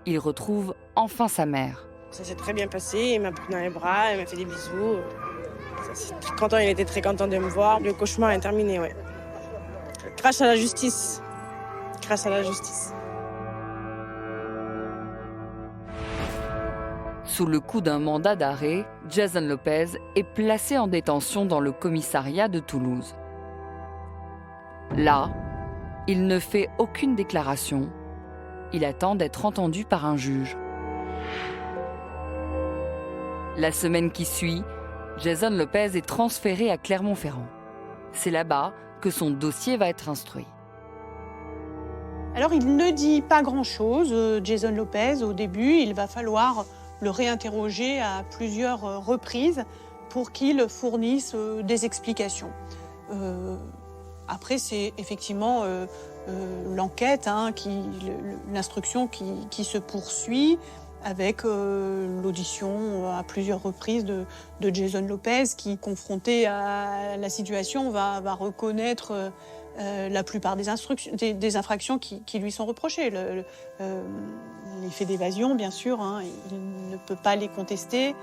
G: Il retrouve enfin sa mère.
B: Ça s'est très bien passé, il m'a pris dans les bras, il m'a fait des bisous. Il était très content de me voir. Le cauchemar est terminé, ouais. Grâce à la justice. Grâce à la justice.
G: Sous le coup d'un mandat d'arrêt, Jason Lopez est placé en détention dans le commissariat de Toulouse. Là, il ne fait aucune déclaration. Il attend d'être entendu par un juge. La semaine qui suit, Jason Lopez est transféré à Clermont-Ferrand. C'est là-bas que son dossier va être instruit.
D: Alors, il ne dit pas grand-chose, Jason Lopez, au début. Il va falloir le réinterroger à plusieurs reprises pour qu'il fournisse des explications. Après, c'est effectivement l'enquête, l'instruction qui se poursuit avec l'audition à plusieurs reprises de Jason Lopez qui, confronté à la situation, va reconnaître la plupart des infractions qui lui sont reprochées. Les faits d'évasion, bien sûr, il ne peut pas les contester.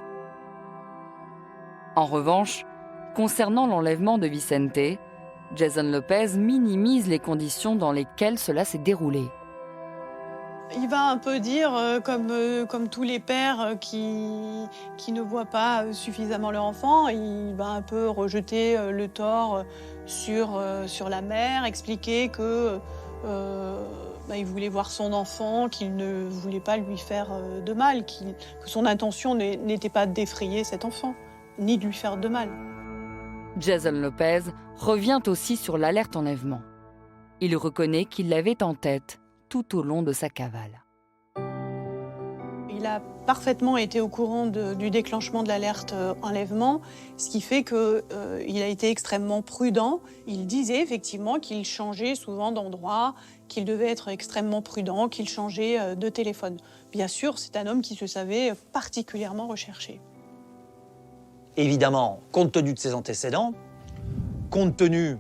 G: En revanche, concernant l'enlèvement de Vicente, Jason Lopez minimise les conditions dans lesquelles cela s'est déroulé.
D: Il va un peu dire, comme tous les pères qui ne voient pas suffisamment leur enfant, il va un peu rejeter le tort sur la mère, expliquer que il voulait voir son enfant, qu'il ne voulait pas lui faire de mal, que son intention n'était pas d'effrayer cet enfant, ni de lui faire de mal.
G: Jason Lopez revient aussi sur l'alerte enlèvement. Il reconnaît qu'il l'avait en tête tout au long de sa cavale.
D: Il a parfaitement été au courant du déclenchement de l'alerte enlèvement, ce qui fait qu'il a été extrêmement prudent. Il disait effectivement qu'il changeait souvent d'endroit, qu'il devait être extrêmement prudent, qu'il changeait de téléphone. Bien sûr, c'est un homme qui se savait particulièrement recherché.
C: Évidemment, compte tenu de ses antécédents, compte tenu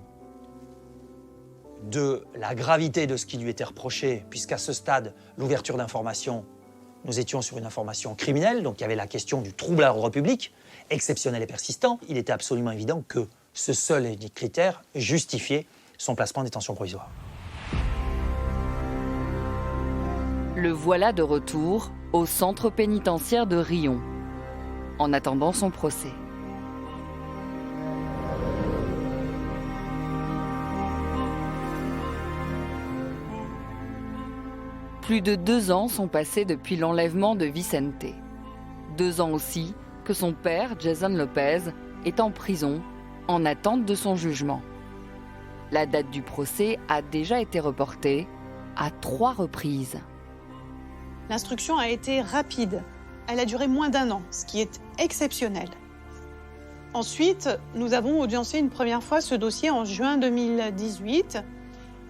C: de la gravité de ce qui lui était reproché, puisqu'à ce stade, l'ouverture d'informations, nous étions sur une information criminelle, donc il y avait la question du trouble à l'ordre public, exceptionnel et persistant. Il était absolument évident que ce seul et unique critère justifiait son placement en détention provisoire.
G: Le voilà de retour au centre pénitentiaire de Riom, en attendant son procès. Plus de 2 ans sont passés depuis l'enlèvement de Vicente. 2 ans aussi que son père, Jason Lopez, est en prison en attente de son jugement. La date du procès a déjà été reportée à 3 reprises.
D: L'instruction a été rapide. Elle a duré moins d'1 an, ce qui est exceptionnel. Ensuite, nous avons audiencé une première fois ce dossier en juin 2018.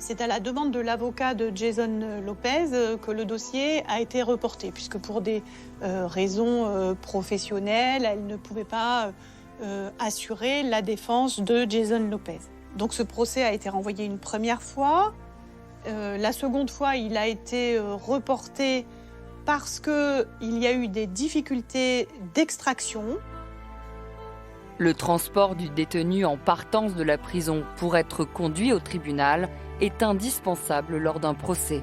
D: C'est à la demande de l'avocat de Jason Lopez que le dossier a été reporté, puisque pour des raisons professionnelles, elle ne pouvait pas assurer la défense de Jason Lopez. Donc ce procès a été renvoyé une première fois. La seconde fois, il a été reporté parce qu'il y a eu des difficultés d'extraction.
G: Le transport du détenu en partance de la prison pour être conduit au tribunal est indispensable lors d'un procès.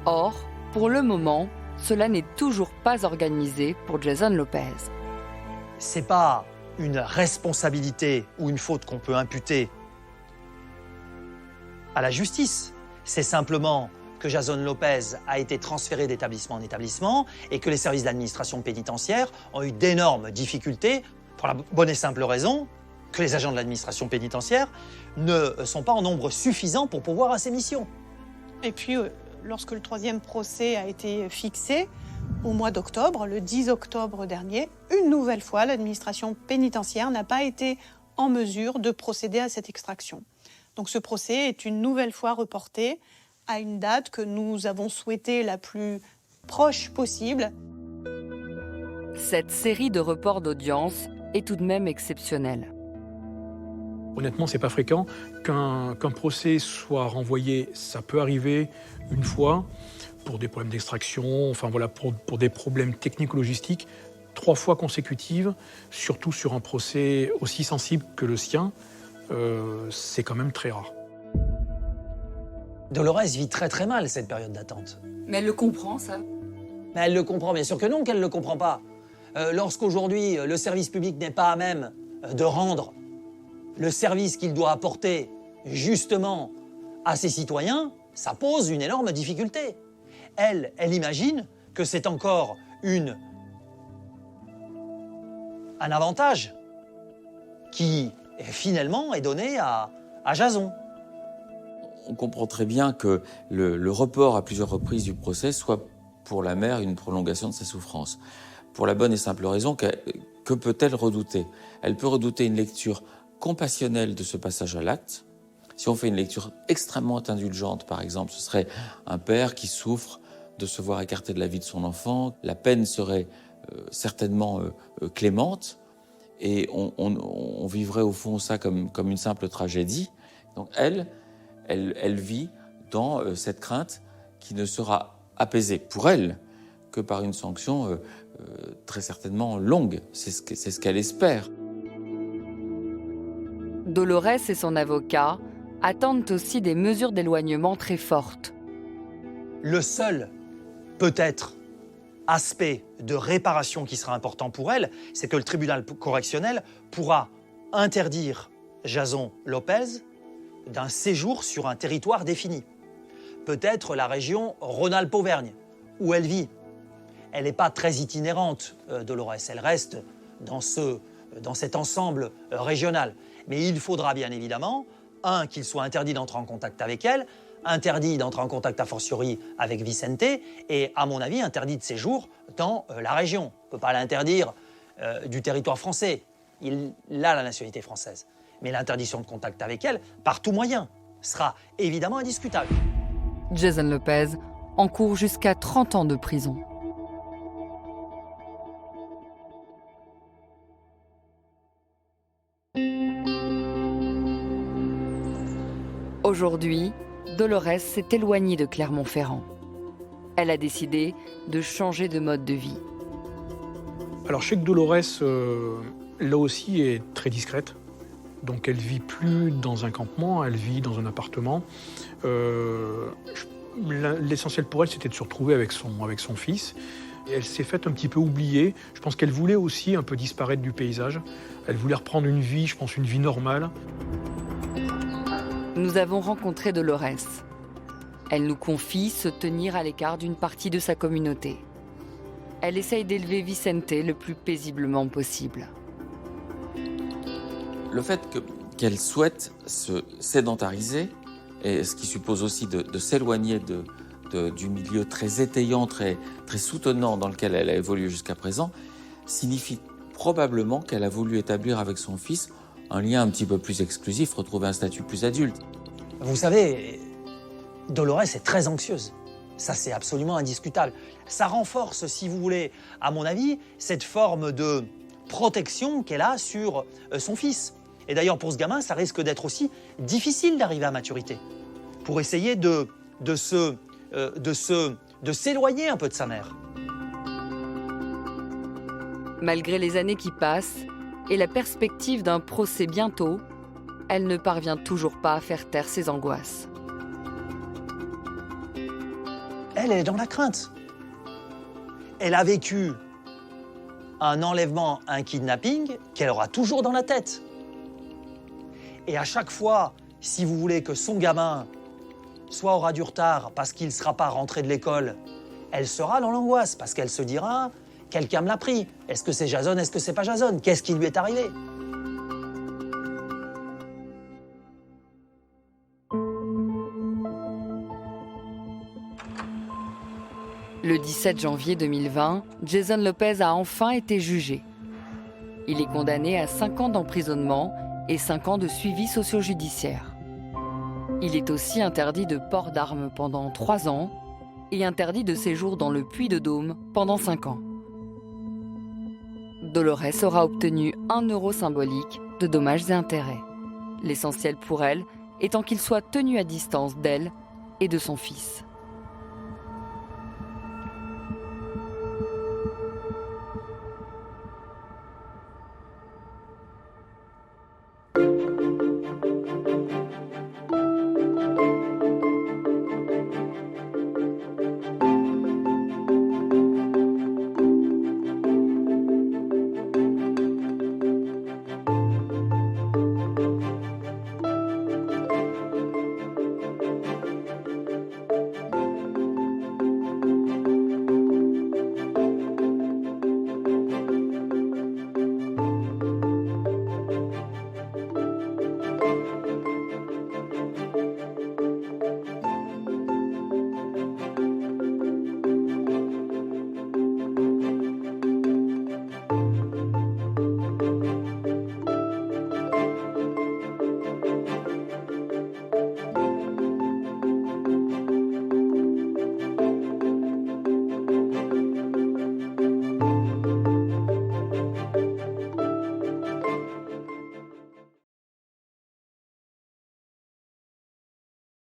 G: Or, pour le moment, cela n'est toujours pas organisé pour Jason Lopez.
C: C'est pas une responsabilité ou une faute qu'on peut imputer à la justice. C'est simplement que Jason Lopez a été transféré d'établissement en établissement et que les services d'administration pénitentiaire ont eu d'énormes difficultés pour la bonne et simple raison que les agents de l'administration pénitentiaire ne sont pas en nombre suffisant pour pourvoir à ces missions.
D: Et puis, lorsque le 3e procès a été fixé, au mois d'octobre, le 10 octobre dernier, une nouvelle fois, l'administration pénitentiaire n'a pas été en mesure de procéder à cette extraction. Donc ce procès est une nouvelle fois reporté à une date que nous avons souhaité la plus proche possible.
G: Cette série de reports d'audience est tout de même exceptionnelle.
H: Honnêtement, c'est pas fréquent qu'un procès soit renvoyé. Ça peut arriver une fois pour des problèmes d'extraction, enfin voilà, pour des problèmes technico-logistiques, 3 fois consécutives, surtout sur un procès aussi sensible que le sien, c'est quand même très rare.
C: Dolores vit très très mal cette période d'attente.
G: Mais elle le comprend, ça?
C: Mais elle le comprend, bien sûr que non, qu'elle ne le comprend pas. Lorsqu'aujourd'hui, le service public n'est pas à même de rendre le service qu'il doit apporter justement à ses citoyens, ça pose une énorme difficulté. Elle imagine que c'est encore un avantage qui finalement est donné à Jason.
I: On comprend très bien que le report à plusieurs reprises du procès soit pour la mère une prolongation de sa souffrance. Pour la bonne et simple raison que peut-elle redouter? Elle peut redouter une lecture compassionnelle de ce passage à l'acte. Si on fait une lecture extrêmement indulgente, par exemple, ce serait un père qui souffre de se voir écarté de la vie de son enfant. La peine serait certainement clémente et on vivrait au fond ça comme une simple tragédie. Donc elle vit dans cette crainte qui ne sera apaisée pour elle que par une sanction très certainement longue. C'est ce qu'elle espère.
G: Dolores et son avocat attendent aussi des mesures d'éloignement très fortes.
C: Le seul, peut-être, aspect de réparation qui sera important pour elle, c'est que le tribunal correctionnel pourra interdire Jason Lopez d'un séjour sur un territoire défini. Peut-être la région Rhône-Alpes-Auvergne, où elle vit. Elle n'est pas très itinérante, Dolores. Elle reste dans cet ensemble régional. Mais il faudra bien évidemment, qu'il soit interdit d'entrer en contact avec elle, interdit d'entrer en contact a fortiori avec Vicente, et à mon avis, interdit de séjour dans la région. On ne peut pas l'interdire du territoire français. Il a la nationalité française. Mais l'interdiction de contact avec elle, par tout moyen, sera évidemment indiscutable.
G: Jason Lopez encourt jusqu'à 30 ans de prison. Aujourd'hui, Dolores s'est éloignée de Clermont-Ferrand. Elle a décidé de changer de mode de vie.
H: Alors je sais que Dolores, là aussi, est très discrète. Donc elle vit plus dans un campement, elle vit dans un appartement. L'essentiel pour elle, c'était de se retrouver avec son fils. Et elle s'est faite un petit peu oublier. Je pense qu'elle voulait aussi un peu disparaître du paysage. Elle voulait reprendre une vie, je pense, une vie normale.
G: Nous avons rencontré Dolores. Elle nous confie se tenir à l'écart d'une partie de sa communauté. Elle essaye d'élever Vicente le plus paisiblement possible.
I: Le fait qu'elle souhaite se sédentariser, et ce qui suppose aussi de s'éloigner du milieu très étayant, très soutenant dans lequel elle a évolué jusqu'à présent, signifie probablement qu'elle a voulu établir avec son fils un lien un petit peu plus exclusif, retrouver un statut plus adulte.
C: Vous savez, Dolores est très anxieuse. Ça, c'est absolument indiscutable. Ça renforce, si vous voulez, à mon avis, cette forme de protection qu'elle a sur son fils. Et d'ailleurs, pour ce gamin, ça risque d'être aussi difficile d'arriver à maturité, pour essayer de s'éloigner un peu de sa mère.
G: Malgré les années qui passent et la perspective d'un procès bientôt, elle ne parvient toujours pas à faire taire ses angoisses.
C: Elle est dans la crainte. Elle a vécu un enlèvement, un kidnapping qu'elle aura toujours dans la tête. Et à chaque fois, si vous voulez que son gamin soit aura du retard parce qu'il ne sera pas rentré de l'école, elle sera dans l'angoisse parce qu'elle se dira « quelqu'un me l'a pris. Est-ce que c'est Jason? Est-ce que c'est pas Jason? Qu'est-ce qui lui est arrivé ?»
G: Le 17 janvier 2020, Jason Lopez a enfin été jugé. Il est condamné à 5 ans d'emprisonnement et 5 ans de suivi socio-judiciaire. Il est aussi interdit de port d'armes pendant 3 ans et interdit de séjour dans le Puy-de-Dôme pendant 5 ans. Dolores aura obtenu 1 euro symbolique de dommages et intérêts. L'essentiel pour elle étant qu'il soit tenu à distance d'elle et de son fils.